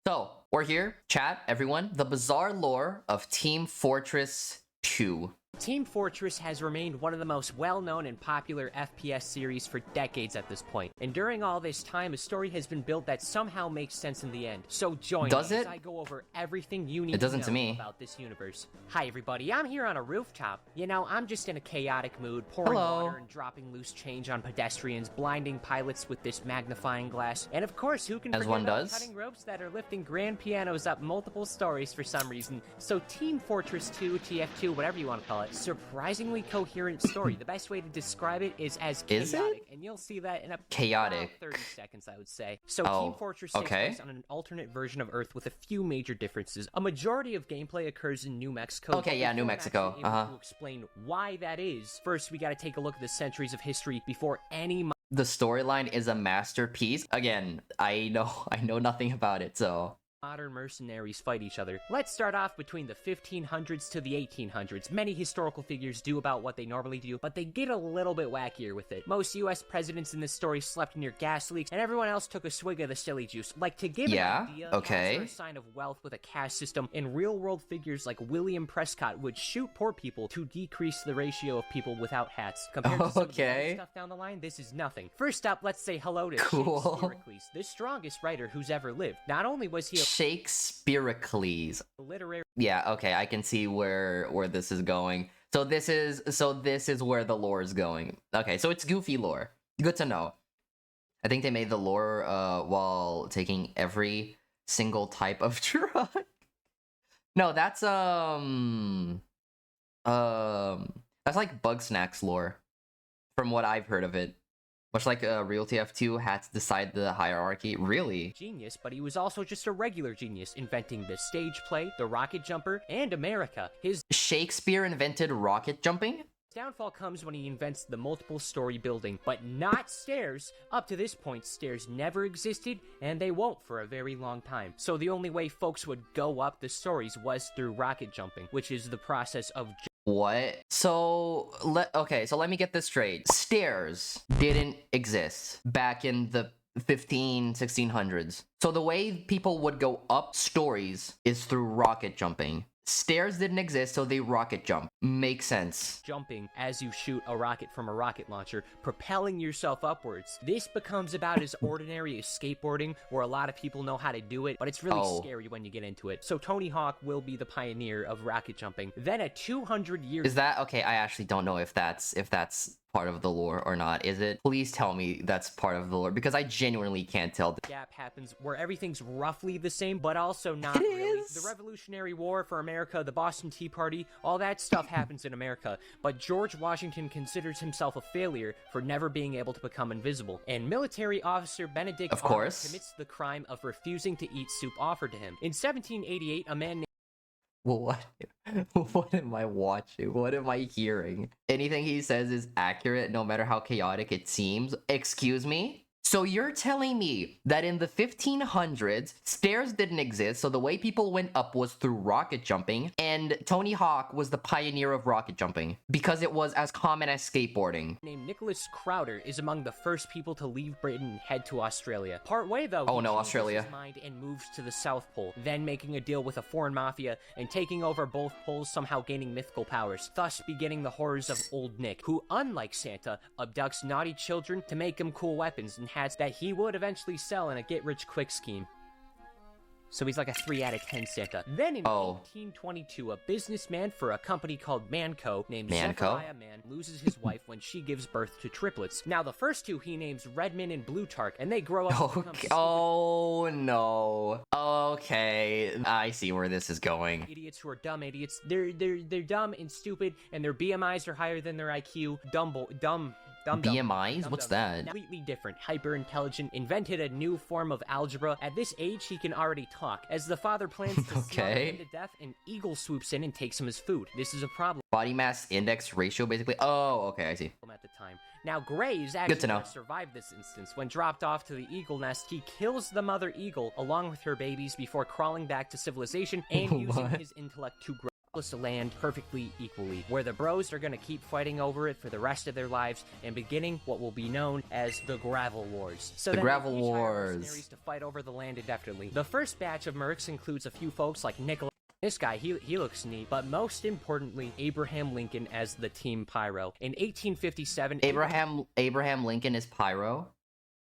So, we're here, chat, everyone, the bizarre lore of Team Fortress 2. Team Fortress has remained one of the most well-known and popular FPS series for decades at this point, and during all this time, a story has been built that somehow makes sense in the end. So join me as I go over everything you need to know about this universe. Hi everybody, I'm here on a rooftop. You know, I'm just in a chaotic mood, pouring water and dropping loose change on pedestrians, blinding pilots with this magnifying glass, and of course, who can forget about cutting ropes that are lifting grand pianos up multiple stories for some reason. So Team Fortress 2, TF2, whatever you want to call it, surprisingly coherent story. The best way to describe it is as chaotic, and you'll see that in about 30 seconds, I would say. So Team Fortress takes place on an alternate version of Earth with a few major differences. A majority of gameplay occurs in New Mexico. Okay, yeah, New Mexico. To explain why that is, first we gotta take a look at the centuries of history before any... The storyline is a masterpiece. Again, I know nothing about it, so... Modern mercenaries fight each other. Let's start off between the 1500s to the 1800s. Many historical figures do about what they normally do, but they get a little bit wackier with it. Most US presidents in this story slept near gas leaks, and everyone else took a swig of the silly juice. Like, to give an idea, cats are a sign of wealth with a caste system, and real-world figures like William Prescott would shoot poor people to decrease the ratio of people without hats. Compared to some of the stuff down the line, this is nothing. First up, let's say hello to Shakespeare, the strongest writer who's ever lived. Not only was he Shakespeare-cles. Literary. Yeah, okay, I can see where this is going. So this is where the lore is going. Okay, so it's goofy lore. Good to know. I think they made the lore while taking every single type of drug. No, that's like Bug Snacks lore, from what I've heard of it. Much like real TF2 had to decide the hierarchy. Really? Genius, but he was also just a regular genius, inventing the stage play, the rocket jumper, and America. His Shakespeare invented rocket jumping? downfall comes when he invents the multiple story building, but not stairs. Up to this point, stairs never existed, and they won't for a very long time. So the only way folks would go up the stories was through rocket jumping, which is the process of what? So, let me get this straight. Stairs didn't exist back in the 1600s. So the way people would go up stories is through rocket jumping. Stairs didn't exist, so they rocket jump. Makes sense. Jumping as you shoot a rocket from a rocket launcher, propelling yourself upwards. This becomes about as ordinary as skateboarding, where a lot of people know how to do it, but it's really scary when you get into it. So Tony Hawk will be the pioneer of rocket jumping. Then at 200 years... Is that... Okay, I actually don't know if that's part of the lore or not. Is it? Please tell me that's part of the lore, because I genuinely can't tell. Gap happens where everything's roughly the same, but also not really. The Revolutionary War for America, the Boston Tea Party, all that stuff happens in America, but George Washington considers himself a failure for never being able to become invisible. And military officer Benedict commits the crime of refusing to eat soup offered to him. In 1788, a man named... Well, what am I watching? What am I hearing? Anything he says is accurate, no matter how chaotic it seems. Excuse me? So you're telling me that in the 1500s, stairs didn't exist, so the way people went up was through rocket jumping, and Tony Hawk was the pioneer of rocket jumping, because it was as common as skateboarding. Named Nicholas Crowder is among the first people to leave Britain and head to Australia. Partway though, he changes his mind and moves to the South Pole, then making a deal with a foreign mafia and taking over both poles, somehow gaining mythical powers, thus beginning the horrors of Old Nick, who, unlike Santa, abducts naughty children to make them cool weapons and hats that he would eventually sell in a get-rich-quick scheme. So he's like a 3 out of 10 Santa. Then in 1822, a businessman for a company called Mann named Zechariah Mann loses his wife when she gives birth to triplets. Now the first two he names Redmond and Blutarch, and they grow up to become oh no. Okay, I see where this is going. Idiots who are dumb idiots. They're dumb and stupid, and their BMIs are higher than their IQ. Dumb. BMIs? What's that? Completely different. Hyper-intelligent, invented a new form of algebra. At this age, he can already talk. As the father plans to smother him to death, an eagle swoops in and takes him his food. This is a problem. Body mass index ratio, basically? Oh, okay, I see. At the time. Now, Gray is actually going to survive this instance. When dropped off to the eagle nest, he kills the mother eagle along with her babies before crawling back to civilization and using his intellect to grow. the land perfectly equally, where the bros are gonna keep fighting over it for the rest of their lives and beginning what will be known as the Gravel Wars. So The then Gravel they each hire Wars. mercenaries to fight over the land indefinitely. The first batch of mercs includes a few folks like Nicholas. This guy, he looks neat, but most importantly, Abraham Lincoln as the Team Pyro. In 1857, Abraham Lincoln is Pyro?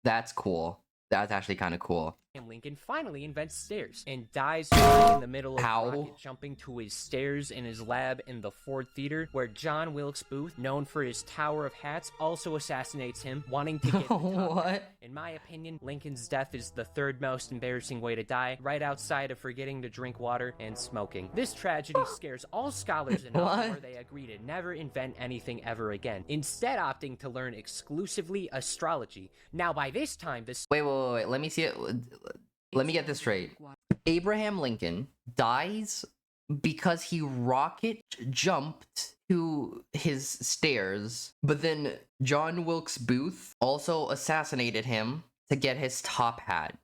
That's cool. That's actually kind of cool. Lincoln finally invents stairs and dies in the middle of rocket jumping to his stairs in his lab in the Ford Theater, where John Wilkes Booth, known for his Tower of Hats, also assassinates him, wanting to get the top. What? In my opinion, Lincoln's death is the third most embarrassing way to die, right outside of forgetting to drink water and smoking. This tragedy scares all scholars enough where they agree to never invent anything ever again, instead opting to learn exclusively astrology. Now, by this time, this— Wait, let me see it. Let me get this straight. Abraham Lincoln dies because he rocket jumped to his stairs, but then John Wilkes Booth also assassinated him to get his top hat.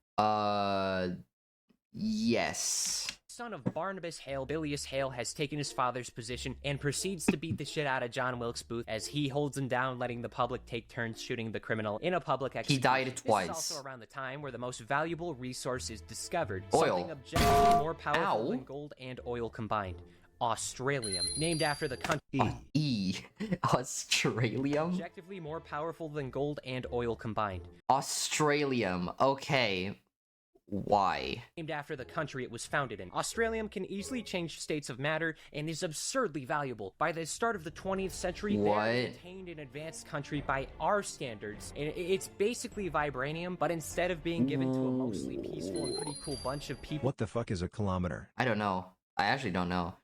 Yes. Son of Barnabas Hale, Bilious Hale, has taken his father's position and proceeds to beat the shit out of John Wilkes Booth as he holds him down, letting the public take turns shooting the criminal in a public execution. He died twice. This is also around the time where the most valuable resource is discovered. Oil. Something objectively more powerful than gold and oil combined. Australium, named after the country. Australium? Objectively more powerful than gold and oil combined. Australium. Okay. Why? Named after the country it was founded in. Australium can easily change states of matter and is absurdly valuable. By the start of the 20th century, they are contained in advanced country by our standards. And it's basically vibranium, but instead of being given to a mostly peaceful and pretty cool bunch of people— What the fuck is a kilometer? I don't know. I actually don't know.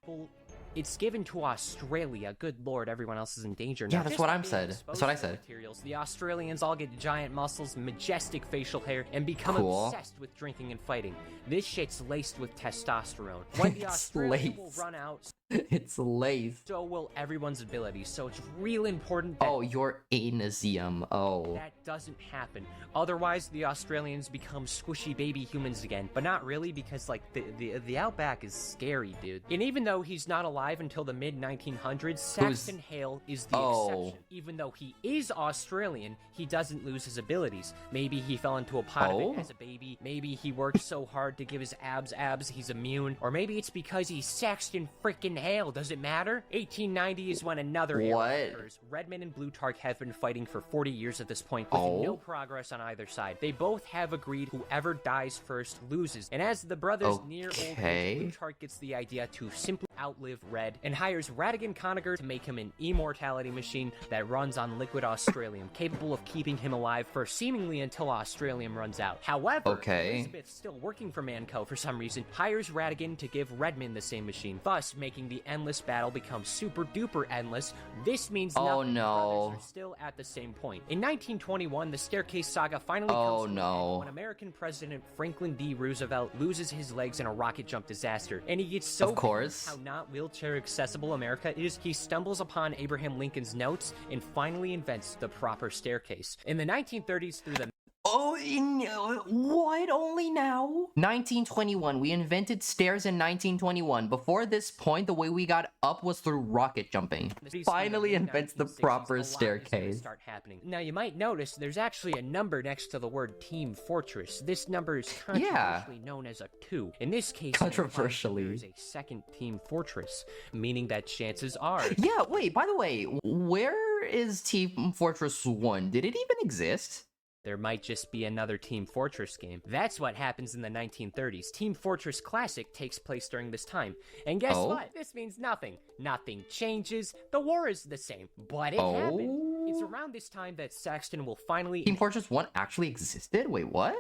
It's given to Australia. Good lord, everyone else is in danger now. Yeah, that's what I said. That's what I said. Materials, the Australians all get giant muscles, majestic facial hair, and become obsessed with drinking and fighting. This shit's laced with testosterone. When the Australians will run out, it's laced. so will everyone's abilities. So it's real important that your anasium. that doesn't happen. Otherwise, the Australians become squishy baby humans again. But not really, because like the outback is scary, dude. And even though he's not alive until the mid-1900s, Saxton Hale is the exception. Even though he is Australian, he doesn't lose his abilities. Maybe he fell into a pot of it as a baby. Maybe he worked so hard to give his abs he's immune. Or maybe it's because he's Saxton frickin' Hale. Does it matter? 1890 is when another era occurs. Redmond and Plutarch have been fighting for 40 years at this point, with no progress on either side. They both have agreed whoever dies first loses. And as the brothers near old age, Plutarch gets the idea to simply outlive Red and hires Radigan Conager to make him an immortality machine that runs on liquid Australium, capable of keeping him alive for seemingly until Australium runs out. However, Elizabeth, still working for Manco for some reason, hires Radigan to give Redmond the same machine, thus making the endless battle become super duper endless. This means nothing. The brothers are still at the same point. In 1921, the staircase saga finally comes to an end when American President Franklin D. Roosevelt loses his legs in a rocket jump disaster, and he gets so pissed how not wheelchair accessible America is, he stumbles upon Abraham Lincoln's notes and finally invents the proper staircase. In the 1930s, through the what? Only now? 1921. We invented stairs in 1921. Before this point, the way we got up was through rocket jumping. Finally invents the proper staircase. Start happening. Now, you might notice there's actually a number next to the word Team Fortress. This number is controversially known as a 2. In this case, controversially, there's a second Team Fortress, meaning that chances are... Yeah, wait, by the way, where is Team Fortress 1? Did it even exist? There might just be another Team Fortress game. That's what happens in the 1930s. Team Fortress Classic takes place during this time. And guess what? This means nothing. Nothing changes. The war is the same. But it happened. It's around this time that Saxton will finally... Team Fortress 1 actually existed? Wait, what?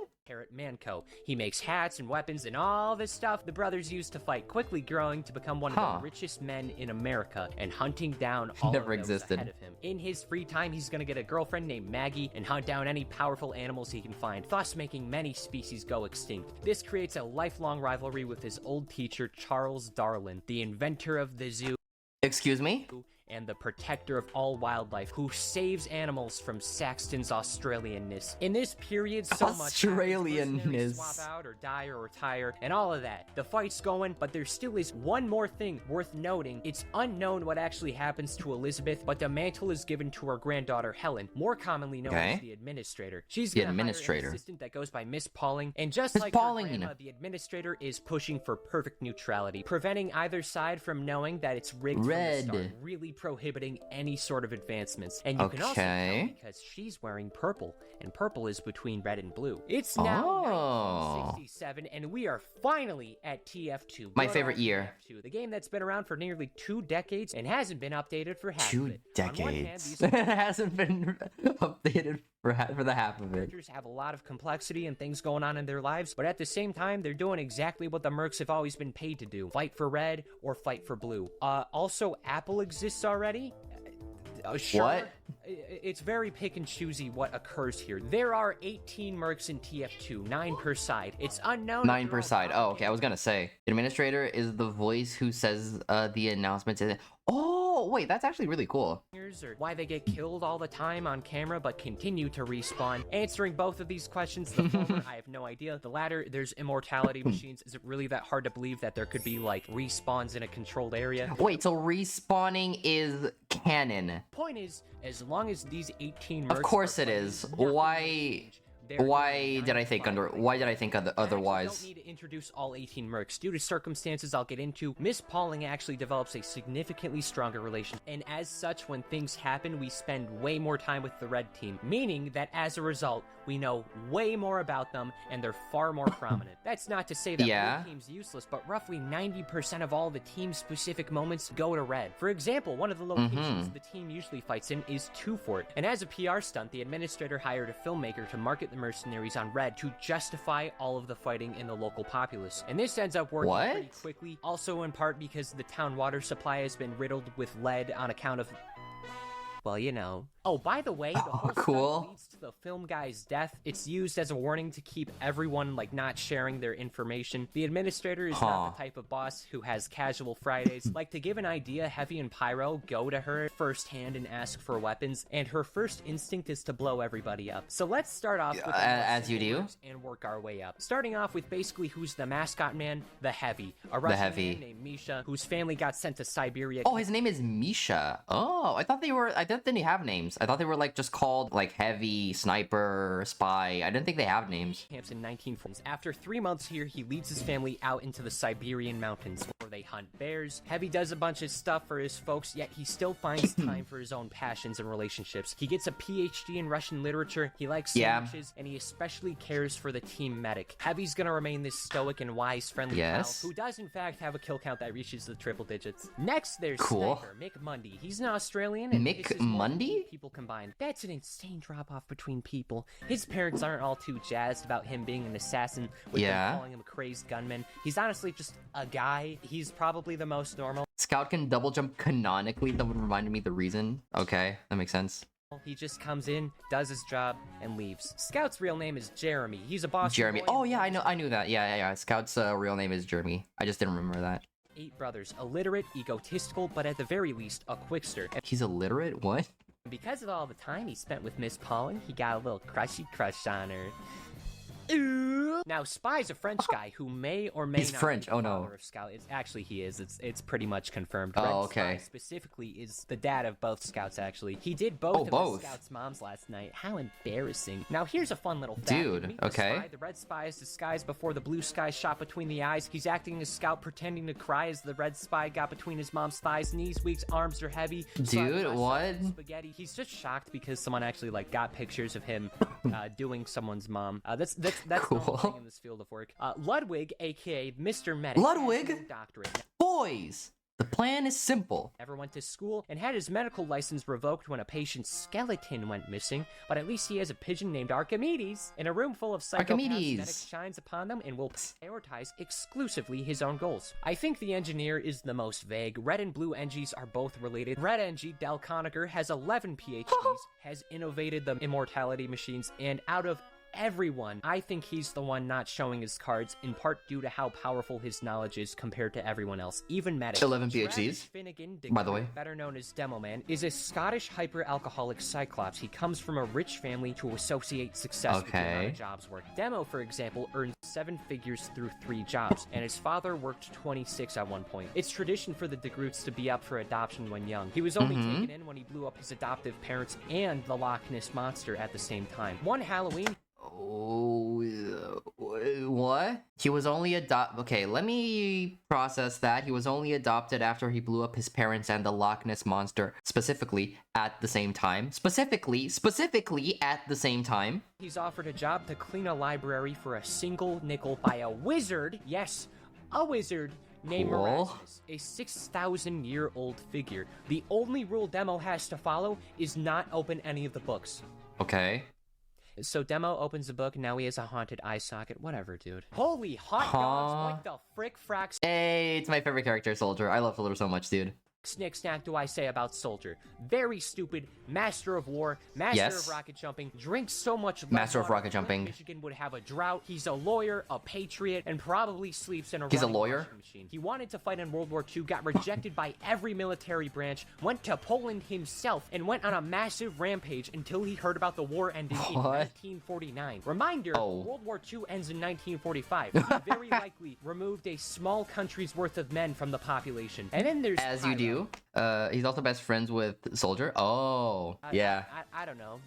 Manco. He makes hats and weapons and all this stuff the brothers use to fight, quickly growing to become one of the richest men in America and hunting down all of those ahead of him. In his free time, he's gonna get a girlfriend named Maggie and hunt down any powerful animals he can find, thus making many species go extinct. This creates a lifelong rivalry with his old teacher, Charles Darwin, the inventor of the zoo. Excuse me? and the protector of all wildlife who saves animals from Saxton's Australianness. In this period, so much happens. Swap out or die or retire and all of that. The fight's going, but there still is one more thing worth noting. It's unknown what actually happens to Elizabeth, but the mantle is given to her granddaughter Helen, more commonly known as the Administrator. She's gonna hire an assistant that goes by Miss Pauling, and just like her grandma, the Administrator is pushing for perfect neutrality, preventing either side from knowing that it's rigged from the start, really prohibiting any sort of advancements. And you can also tell because she's wearing purple, and purple is between red and blue. It's now 1967, and we are finally at TF2. My favorite year. TF2, the game that's been around for nearly 2 decades and hasn't been updated for half of it. 2 decades. It hasn't been updated for the half of it. Characters have a lot of complexity and things going on in their lives, but at the same time, they're doing exactly what the mercs have always been paid to do: fight for red or fight for blue. Also, Apple exists already. Sure. What? It's very pick and choosy what occurs here. There are 18 mercs in TF2, 9 per side. It's unknown. 9 per side. Oh, okay. I was gonna say, Administrator is the voice who says the announcements. Oh, wait, that's actually really cool. Or why they get killed all the time on camera but continue to respawn. Answering both of these questions, the former, I have no idea. The latter, there's immortality machines. Is it really that hard to believe that there could be, like, respawns in a controlled area? Wait, so respawning is canon? Point is, as long as these 18 mercs... Of course it is. Why did I think otherwise? I don't need to introduce all 18 mercs. Due to circumstances I'll get into, Miss Pauling actually develops a significantly stronger relation, and as such, when things happen, we spend way more time with the red team, meaning that as a result, we know way more about them, and they're far more prominent. That's not to say that blue team's useless, but roughly 90% of all the team-specific moments go to red. For example, one of the locations the team usually fights in is Two Fort, and as a PR stunt, the Administrator hired a filmmaker to market the mercenaries on red to justify all of the fighting in the local populace. And this ends up working pretty quickly, also in part because the town water supply has been riddled with lead on account of, well, you know. Oh, by the way, the whole stuff leads to the film guy's death. It's used as a warning to keep everyone, like, not sharing their information. The Administrator is not the type of boss who has casual Fridays. Like, to give an idea, Heavy and Pyro go to her firsthand and ask for weapons, and her first instinct is to blow everybody up. So let's start off with as you do, and work our way up. Starting off with basically who's the mascot man, the Heavy, a Russian man named Misha, whose family got sent to Siberia. Oh, his name is Misha. Oh, I thought they didn't have names. I thought they were like just called like Heavy, Sniper, Spy. I didn't think they have names. Camps in 1940s. After 3 months here, he leads his family out into the Siberian mountains where they hunt bears. Heavy does a bunch of stuff for his folks, yet he still finds time for his own passions and relationships. He gets a PhD in Russian literature, he likes sandwiches, and he especially cares for the team medic. Heavy's gonna remain this stoic and wise, friendly pal who does in fact have a kill count that reaches the triple digits. Next, there's Sniper, Mick Mundy. He's an Australian and Mick Mundy? People combined. That's an insane drop-off between people. His parents aren't all too jazzed about him being an assassin, with them calling him a crazed gunman. He's honestly just a guy. He's probably the most normal. Scout can double jump canonically. That would remind me of the reason. Okay, that makes sense. He just comes in, does his job, and leaves. Scout's real name is Jeremy. He's a boss. Jeremy. Oh yeah, I knew that. Yeah. Scout's real name is Jeremy. I just didn't remember that. 8 brothers, illiterate, egotistical, but at the very least, a quickster. He's illiterate? What? Because of all the time he spent with Miss Pauling, he got a little crush on her. Now, Spy's a French guy who may or may not French. be the father of Scout. He is. It's pretty much confirmed. Oh, okay. Spy specifically is the dad of both Scouts, actually. He did both of the Scouts' moms last night. How embarrassing. Now, here's a fun little fact. Dude, okay. The red spy is disguised before the blue sky shot between the eyes. He's acting as Scout, pretending to cry as the red spy got between his mom's thighs. Knees weak, arms are heavy. Dude, what? Spaghetti. He's just shocked because someone actually, like, got pictures of him doing someone's mom. That's cool. In this field of work. Ludwig, aka Mr. Medic. Ludwig? Doctorate. Boys! The plan is simple. Never went to school and had his medical license revoked when a patient's skeleton went missing, but at least he has a pigeon named Archimedes. In a room full of psychopaths, Medic shines upon them and will prioritize exclusively his own goals. I think the engineer is the most vague. Red and blue Engies are both related. Red Engie, Del Conacher, has 11 PhDs, has innovated the immortality machines, and out of everyone. I think he's the one not showing his cards, in part due to how powerful his knowledge is compared to everyone else, even medics. 11 PhDs, Finnegan, by the way. Better known as Demo Man, is a Scottish hyper-alcoholic cyclops. He comes from a rich family to associate success with the amount of jobs worked. Demo, for example, earned 7 figures through 3 jobs, and his father worked 26 at one point. It's tradition for the DeGroots to be up for adoption when young. He was only taken in when he blew up his adoptive parents and the Loch Ness Monster at the same time. One Halloween... Oh, what? He was only okay, let me process that. He was only adopted after he blew up his parents and the Loch Ness Monster, specifically at the same time. Specifically at the same time. He's offered a job to clean a library for a single nickel by a wizard. Yes, a wizard. Named Erasmus, a 6,000-year-old figure. The only rule Demo has to follow is not open any of the books. Okay. So Demo opens the book, and now he has a haunted eye socket. Whatever, dude. Holy hot dogs, what the frick fracks? Hey, it's my favorite character, Soldier. I love Soldier so much, dude. Snick snack do I say about Soldier? Very stupid, master of war, master of rocket jumping, drinks so much master of rocket jumping. Michigan would have a drought. He's a lawyer, a patriot, and probably sleeps in a lawyer machine. He wanted to fight in World War II, got rejected by every military branch, went to Poland himself, and went on a massive rampage until he heard about the war ending in 1949. Reminder, World War II ends in 1945. He very likely removed a small country's worth of men from the population. And then there's As you do. He's also best friends with Soldier. Oh, yeah. I don't know.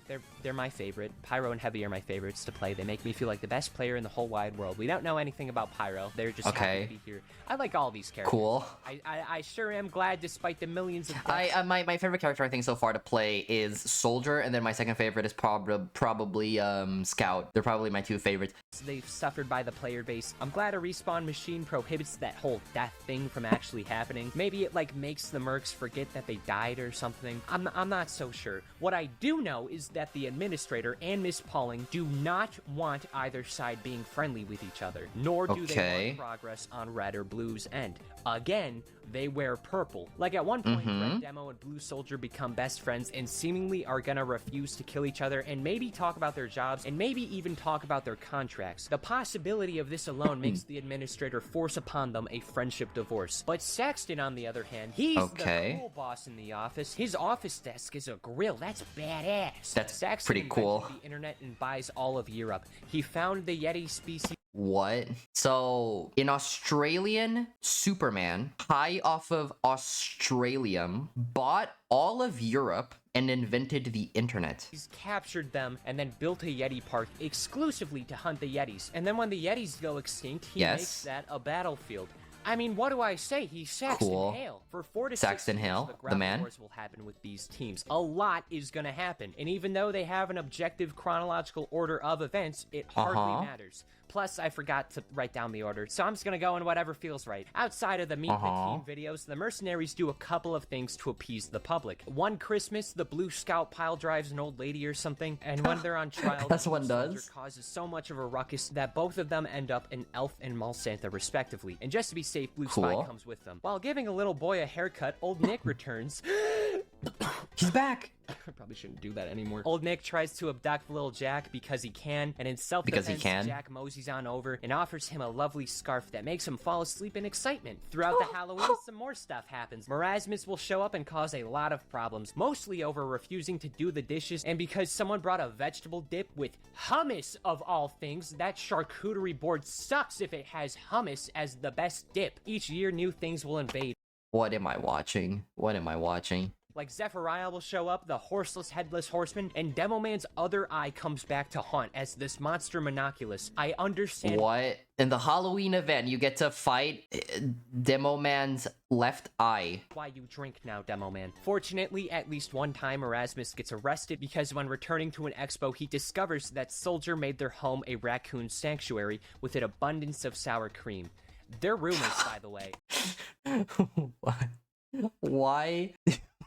They're my favorite. Pyro and Heavy are my favorites to play. They make me feel like the best player in the whole wide world. We don't know anything about Pyro. They're just happy to be here. I like all these characters. Cool. I sure am glad, despite the millions of deaths. My favorite character I think so far to play is Soldier, and then my second favorite is probably Scout. They're probably my 2 favorites. They've suffered by the player base. I'm glad a respawn machine prohibits that whole death thing from actually happening. Maybe it like makes the mercs forget that they died or something. I'm not so sure. What I do know is that the administrator and Miss Pauling do not want either side being friendly with each other, nor do they want progress on Red or Blue's end. Again, they wear purple. Like at one point, Red Demo and Blue Soldier become best friends and seemingly are gonna refuse to kill each other and maybe talk about their jobs and maybe even talk about their contracts. The possibility of this alone makes the administrator force upon them a friendship divorce. But Saxton, on the other hand, he's the cool boss in the office. His office desk is a grill. That's badass. That's Saxton pretty cool. The internet and buys all of Europe. He found the Yeti species. What? So, in Australian, Superman, high off of Australium, bought all of Europe and invented the internet. He's captured them and then built a Yeti park exclusively to hunt the Yetis. And then when the Yetis go extinct, he makes that a battlefield. I mean, what do I say? He's Saxton Hale. For 4 to 6 years, the ground wars will happen with these teams. A lot is gonna happen. And even though they have an objective chronological order of events, it hardly matters. Plus, I forgot to write down the order, so I'm just gonna go in whatever feels right. Outside of the Meet the Team videos, the Mercenaries do a couple of things to appease the public. One Christmas, the Blue Scout pile drives an old lady or something, and when they're on trial, the Blue Soldier causes so much of a ruckus that both of them end up in Elf and Malsantha, respectively. And just to be safe, Blue Spy comes with them. While giving a little boy a haircut, Old Nick returns. He's back! I probably shouldn't do that anymore. Old Nick tries to abduct little Jack because he can, and in self-defense, Jack moseys on over and offers him a lovely scarf that makes him fall asleep in excitement. Throughout the Halloween, some more stuff happens. Erasmus will show up and cause a lot of problems, mostly over refusing to do the dishes, and because someone brought a vegetable dip with hummus of all things. That charcuterie board sucks if it has hummus as the best dip. Each year, new things will invade. What am I watching? What am I watching? Like Zephyriah will show up, the horseless headless horseman, and Demo Man's other eye comes back to haunt as this monster Monoculus. I understand. What? In the Halloween event, you get to fight Demo Man's left eye. Why you drink now, Demo Man. Fortunately, at least one time, Erasmus gets arrested because when returning to an expo, he discovers that Soldier made their home a raccoon sanctuary with an abundance of sour cream. They're roommates, by the way. Why?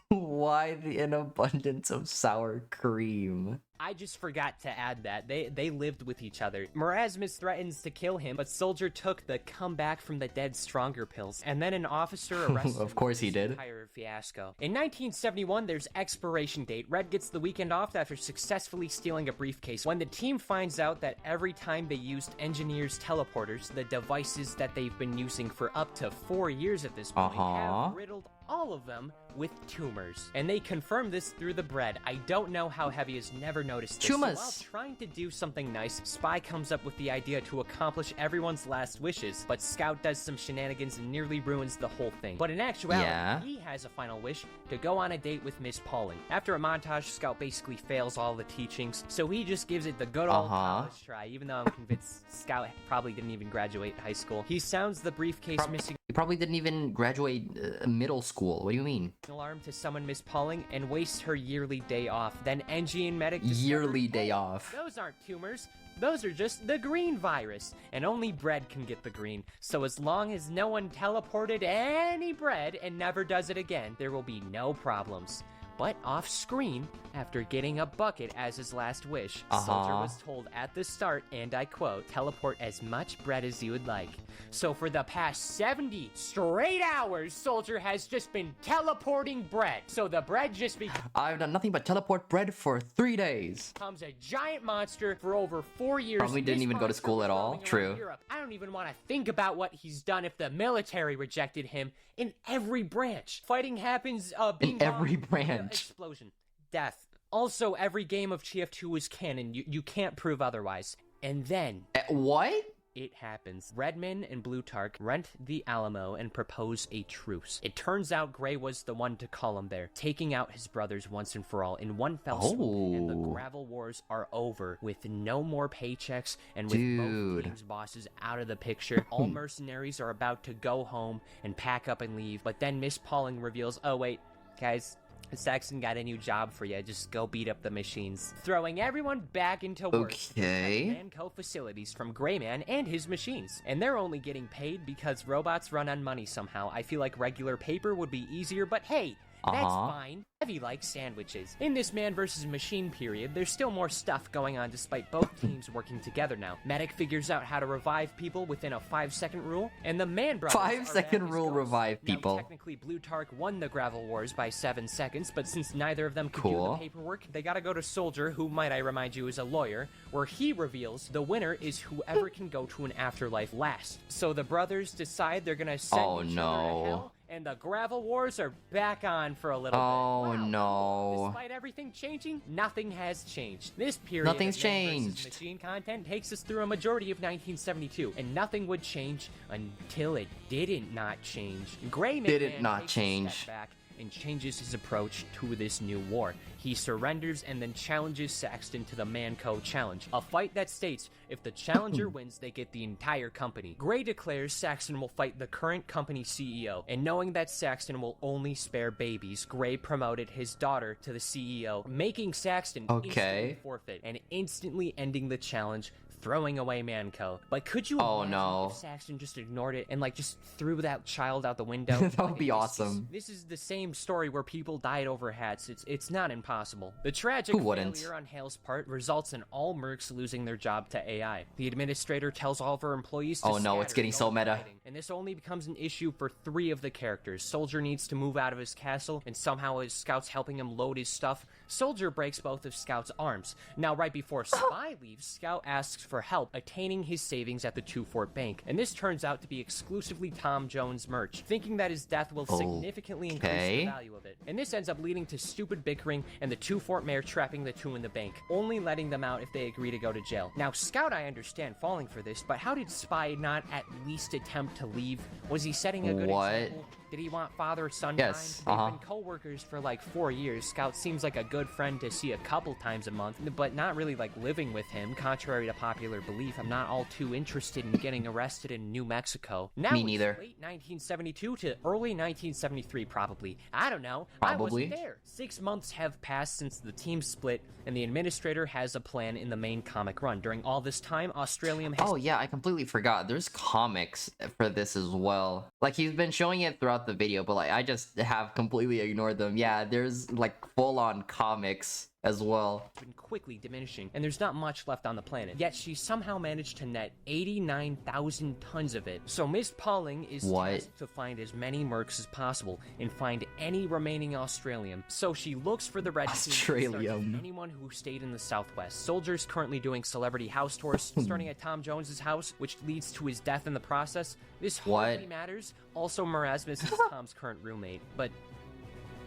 Why an abundance of sour cream? I just forgot to add that. They lived with each other. Marasmus threatens to kill him, but Soldier took the come back from the dead stronger pills, and then an officer arrests him. Of course he did. Entire fiasco. In 1971, there's Expiration date. Red gets the weekend off after successfully stealing a briefcase. When the team finds out that every time they used engineers' teleporters, the devices that they've been using for up to 4 years at this point have riddled all of them with tumors. And they confirm this through the bread. I don't know how Heavy has never noticed this. Tumas. So while trying to do something nice, Spy comes up with the idea to accomplish everyone's last wishes, but Scout does some shenanigans and nearly ruins the whole thing. But in actuality, he has a final wish to go on a date with Miss Pauling. After a montage, Scout basically fails all the teachings, so he just gives it the good old college try, even though I'm convinced Scout probably didn't even graduate high school. He sounds the briefcase missing. He probably didn't even graduate middle school. What do you mean? Alarm to summon Miss Pauling and wastes her yearly day off. Then Engie and Medic yearly day off. Those aren't tumors. Those are just the green virus, and only Bread can get the green. So as long as no one teleported any bread and never does it again, there will be no problems. But off screen, after getting a bucket as his last wish, Soldier was told at the start, and I quote, "Teleport as much bread as you would like." So for the past 70 straight hours, Soldier has just been teleporting bread. So the bread just I've done nothing but teleport bread for 3 days. becomes a giant monster for over 4 years. Probably didn't even go to school at all. True. I don't even want to think about what he's done if the military rejected him in every branch. Fighting happens in every branch. Explosion. Death. Also, every game of TF2 is canon. You can't prove otherwise. And then... What? It happens. Redman and Blutarch rent the Alamo and propose a truce. It turns out Gray was the one to call him there, taking out his brothers once and for all in one fell swoop, and the gravel wars are over with no more paychecks and with both teams' bosses out of the picture. All mercenaries are about to go home and pack up and leave, but then Miss Pauling reveals, oh wait, guys, Saxon got a new job for you. Just go beat up the machines. Throwing everyone back into work. Okay. Manco facilities from Grayman and his machines. And they're only getting paid because robots run on money somehow. I feel like regular paper would be easier, but hey, that's fine. Heavy likes sandwiches. In this man versus machine period, there's still more stuff going on despite both teams working together now. Medic figures out how to revive people within a 5-second rule, and the Man brothers 5-second rule revive people. Now, technically, Blutarch won the gravel wars by 7 seconds, but since neither of them could do the paperwork, they gotta go to Soldier, who, might I remind you, is a lawyer, where he reveals the winner is whoever can go to an afterlife last. So the brothers decide they're gonna send each other to hell, and the gravel wars are back on for a little bit. Wow. No. Despite everything changing, nothing has changed. This period Nothing's of Man versus changed. Machine content takes us through a majority of 1972, and nothing would change until it didn't not change. Grayman Didn't not takes change. a step back and changes his approach to this new war. He surrenders and then challenges Saxton to the Manco Challenge, a fight that states if the challenger wins, they get the entire company. Gray declares Saxton will fight the current company CEO, and knowing that Saxton will only spare babies, Gray promoted his daughter to the CEO, making Saxton instantly forfeit and instantly ending the challenge, throwing away Manco. But could you imagine if Saxton just ignored it and like just threw that child out the window? That would be awesome. This is the same story where people died over hats. It's not impossible. The tragic failure on Hale's part results in all mercs losing their job to AI. The administrator tells all of her employees to no, it's getting so meta. And this only becomes an issue for 3 of the characters. Soldier needs to move out of his castle, and somehow his Scout's helping him load his stuff. Soldier breaks both of Scout's arms. Now, right before Spy leaves, Scout asks for help attaining his savings at the Two Fort Bank, and this turns out to be exclusively Tom Jones merch, thinking that his death will significantly increase the value of it. And this ends up leading to stupid bickering and the Two Fort mayor trapping the two in the bank, only letting them out if they agree to go to jail. Now, Scout, I understand falling for this, but how did Spy not at least attempt to leave? Was he setting a good example? Did he want father-son time? They've been co-workers for like 4 years. Scout seems like a good friend to see a couple times a month, but not really like living with him, contrary to popular belief. I'm not all too interested in getting arrested in New Mexico. Now Me neither. Late 1972 to early 1973, probably. I don't know. Probably. I wasn't there. 6 months have passed since the team split, and the administrator has a plan in the main comic run. During all this time, Australium has... Oh yeah, I completely forgot. There's comics for this as well. Like, he's been showing it throughout the video, but like I just have completely ignored them. Yeah, there's like full-on comics as well. Been quickly diminishing, and there's not much left on the planet. Yet she somehow managed to net 89,000 tons of it. So Miss Pauling is tasked to find as many mercs as possible and find any remaining Australium. So she looks for the red team, anyone who stayed in the Southwest. Soldier's currently doing celebrity house tours, starting at Tom Jones's house, which leads to his death in the process. This hardly matters. Also, Marasmus is Tom's current roommate, but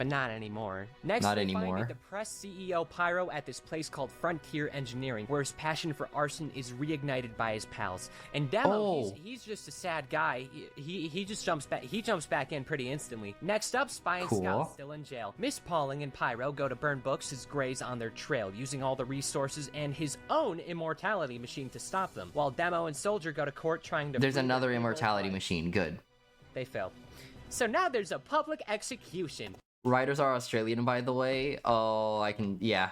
not anymore. Next, we find a depressed CEO Pyro at this place called Frontier Engineering, where his passion for arson is reignited by his pals. And Demo, he's just a sad guy. He just jumps back. He jumps back in pretty instantly. Next up, Spy and Scout still in jail. Miss Pauling and Pyro go to burn books as Gray's on their trail, using all the resources and his own immortality machine to stop them. While Demo and Soldier go to court trying to. There's another immortality machine. Good. They failed. So now there's a public execution. Writers are Australian, by the way. Oh, I can... Yeah.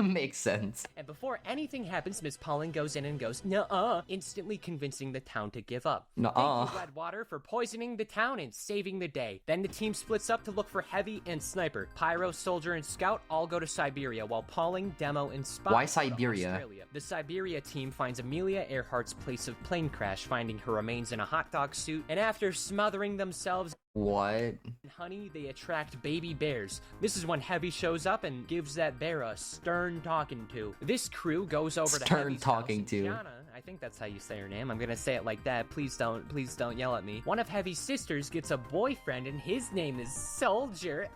Makes sense. And before anything happens, Miss Pauling goes in and goes, nuh-uh, instantly convincing the town to give up. Nuh-uh. Thank you, Redwater, for poisoning the town and saving the day. Then the team splits up to look for Heavy and Sniper. Pyro, Soldier, and Scout all go to Siberia, while Pauling, Demo, and Spy Why Siberia? Australia. The Siberia team finds Amelia Earhart's place of plane crash, finding her remains in a hot dog suit, and after smothering themselves... What? Honey, they attract baby bears. This is when Heavy shows up and gives that bear a stern talking to. This crew goes over to Heavy's house, and Gianna, I think that's how you say her name. I'm gonna say it like that. Please don't yell at me. One of Heavy's sisters gets a boyfriend, and his name is Soldier.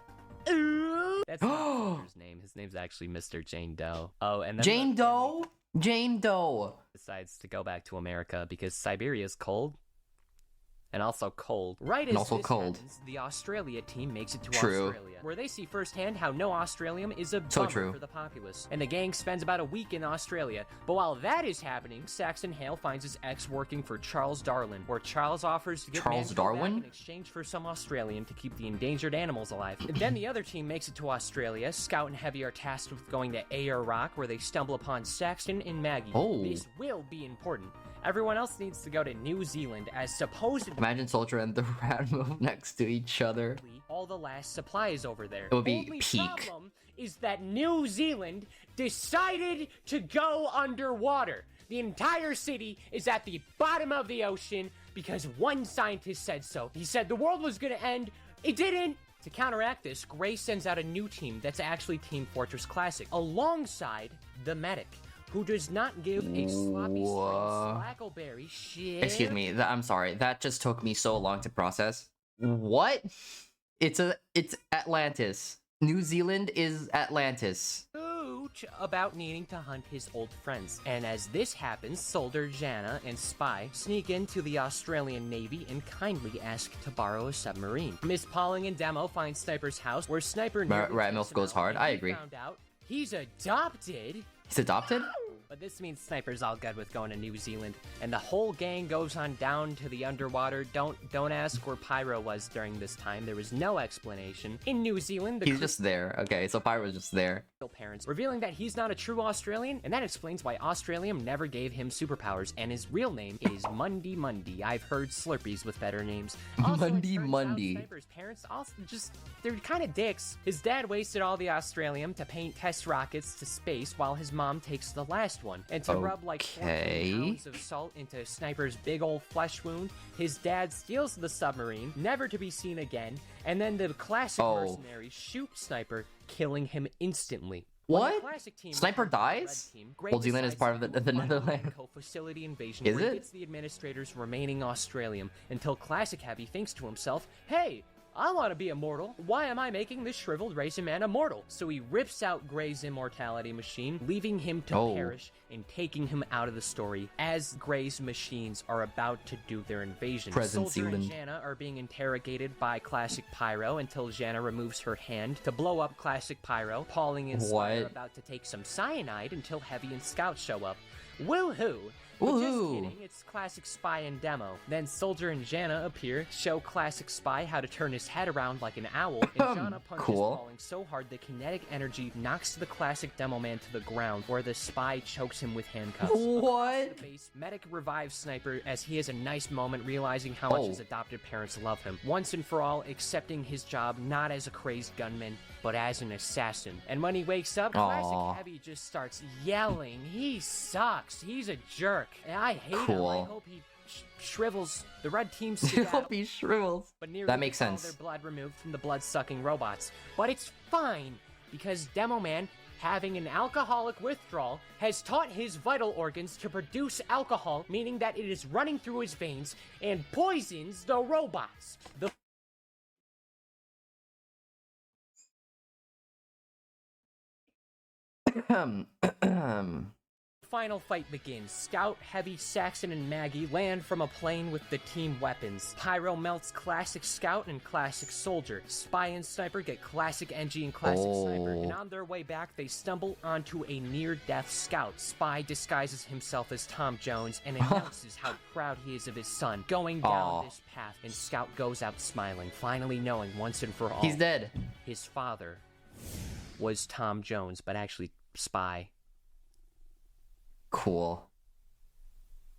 Ooh. That's not his name. His name's actually Mr. Jane Doe. Oh, and then Jane Doe? Jane Doe decides to go back to America because Siberia's cold. And also cold. Right as this happens, the Australia team makes it to Australia, where they see firsthand how no Australium is a bummer for the populace. And the gang spends about a week in Australia. But while that is happening, Saxon Hale finds his ex working for Charles Darwin, where Charles offers to give Mann back in exchange for some Australian to keep the endangered animals alive. And then the other team makes it to Australia. Scout and Heavy are tasked with going to Ayr Rock, where they stumble upon Saxon and Maggie. This will be important. Everyone else needs to go to New Zealand, as supposedly... Imagine Soldier and the Rat move next to each other. All the last supply is over there. It would be peak. Problem is that New Zealand decided to go underwater. The entire city is at the bottom of the ocean because one scientist said so. He said the world was gonna end. It didn't. To counteract this, Gray sends out a new team that's actually Team Fortress Classic, alongside the Medic, who does not give a sloppy slackleberry shit. Excuse me, I'm sorry. That just took me so long to process. What? It's Atlantis. New Zealand is Atlantis. About needing to hunt his old friends. And as this happens, Soldier, Jana, and Spy sneak into the Australian Navy and kindly ask to borrow a submarine. Miss Pauling and Demo find Sniper's house, where Sniper... Ratmilf goes hard, I agree. Found out he's adopted. He's adopted? But this means Sniper's all good with going to New Zealand, and the whole gang goes on down to the underwater. Don't ask where Pyro was during this time. There was no explanation. In New Zealand, he's just there. Okay, so Pyro's just there. Parents revealing that he's not a true Australian, and that explains why Australium never gave him superpowers, and his real name is Mundy Mundy. I've heard Slurpees with better names. Also, Mundy. Sniper's parents also they're kind of dicks. His dad wasted all the Australium to paint test rockets to space, while his mom takes the last one. And to rub like 14 pounds of salt into Sniper's big old flesh wound, his dad steals the submarine, never to be seen again, and then the classic mercenaries shoot Sniper, killing him instantly. What? Sniper dies? Old Zealand is part of the Netherlands. Facility invasion is it? It's the Administrator's remaining Australium, until Classic Heavy thinks to himself, hey, I want to be immortal. Why am I making this shriveled raisin man immortal? So he rips out Gray's immortality machine, leaving him to perish and taking him out of the story as Gray's machines are about to do their invasion. Soldier and Jana are being interrogated by Classic Pyro until Jana removes her hand to blow up Classic Pyro. Pauling and Spy are about to take some cyanide until Heavy and Scout show up. Woohoo! But just Woohoo! kidding, it's Classic Spy and Demo. Then Soldier and Janna appear, show Classic Spy how to turn his head around like an owl, and Janna punches falling so hard the kinetic energy knocks the Classic Demo Man to the ground, where the Spy chokes him with handcuffs. What? The base, Medic revives Sniper as he has a nice moment realizing how much his adopted parents love him. Once and for all, accepting his job not as a crazed gunman, but as an assassin. And when he wakes up, Classic Heavy just starts yelling. He sucks. He's a jerk. And I hate him. I hope he shrivels. The red team I hope he shrivels. But that makes sense. Their blood removed from the blood-sucking robots. But it's fine, because Demo Man, having an alcoholic withdrawal, has taught his vital organs to produce alcohol, meaning that it is running through his veins and poisons the robots. The final fight begins. Scout, Heavy, Saxon, and Maggie land from a plane with the team weapons. Pyro melts Classic Scout and Classic Soldier. Spy and Sniper get Classic NG and Classic Sniper. And on their way back, they stumble onto a near-death Scout. Spy disguises himself as Tom Jones and announces how proud he is of his son going down this path. And Scout goes out smiling, finally knowing once and for all. He's dead. His father was Tom Jones, but actually Spy. Cool.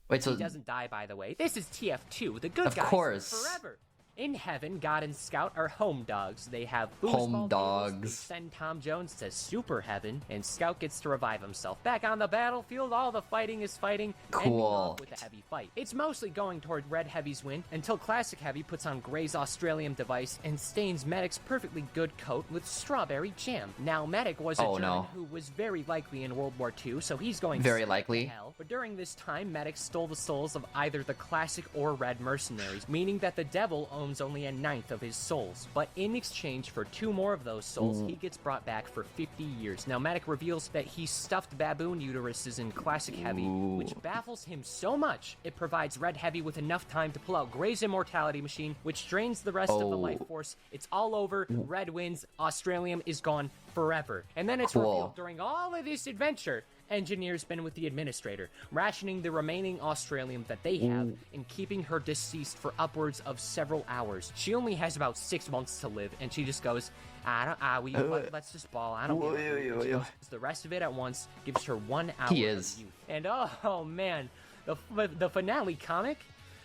Wait, so he doesn't die, by the way. This is TF2. The good guys of course. live forever. In heaven, God and Scout are home dogs. They have home dogs. They send Tom Jones to super heaven, and Scout gets to revive himself. Back on the battlefield, all the fighting is fighting. Ending off with a heavy fight. It's mostly going toward Red Heavy's win until Classic Heavy puts on Gray's Australium device and stains Medic's perfectly good coat with strawberry jam. Now, Medic was a German who was very likely in World War II, so he's going very likely. To hell. But during this time, Medic stole the souls of either the Classic or Red mercenaries, meaning that the devil owns only a ninth of his souls. But in exchange for 2 more of those souls, he gets brought back for 50 years. Now, Medic reveals that he stuffed baboon uteruses in Classic Heavy, which baffles him so much, it provides Red Heavy with enough time to pull out Gray's immortality machine, which drains the rest of the life force. It's all over. Red wins. Australium is gone forever. And then it's revealed during all of this adventure, Engineer's been with the Administrator, rationing the remaining Australium that they have and keeping her deceased for upwards of several hours. She only has about 6 months to live, and she just goes, let's just ball. I don't give the rest of it at once, gives her 1 hour of youth. And oh man, the finale comic,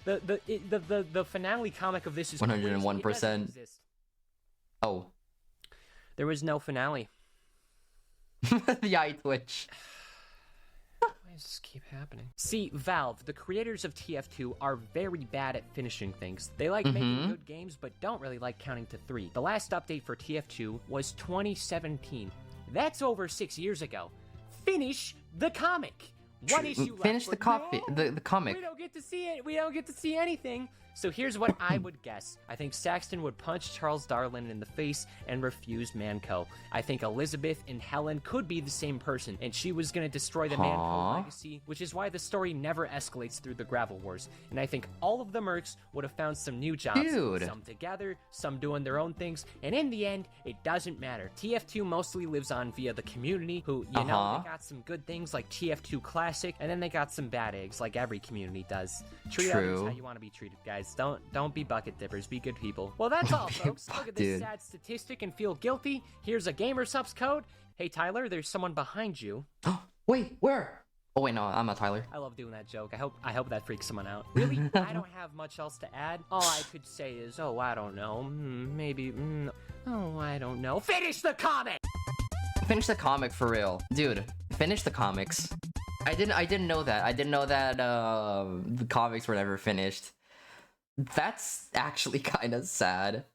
the finale comic of this is 101%. Oh, there was no finale. The eye twitch. Why does this keep happening? See, Valve, the creators of TF2, are very bad at finishing things. They like making good games, but don't really like counting to 3. The last update for TF2 was 2017. That's over 6 years ago. Finish the comic. One issue left. Finish the comic. We don't get to see it. We don't get to see anything. So here's what I would guess. I think Saxton would punch Charles Darwin in the face and refuse Manco. I think Elizabeth and Helen could be the same person, and she was going to destroy the Manco legacy, which is why the story never escalates through the Gravel Wars. And I think all of the mercs would have found some new jobs. Some together, some doing their own things, and in the end, it doesn't matter. TF2 mostly lives on via the community, who, you know, they got some good things like TF2 Classic, and then they got some bad eggs like every community does. Treat others how you want to be treated, guys. Don't be bucket dippers. Be good people. Well, that's all, folks. Look at this sad statistic and feel guilty. Here's a GamerSupps code. Hey, Tyler, there's someone behind you. Wait, where? Oh wait, no, I'm not Tyler. I love doing that joke. I hope that freaks someone out. Really, I don't have much else to add. All I could say is, oh, I don't know, maybe, oh, I don't know. Finish the comic. Finish the comic for real, dude. Finish the comics. I didn't know that. I didn't know that the comics were never finished. That's actually kind of sad.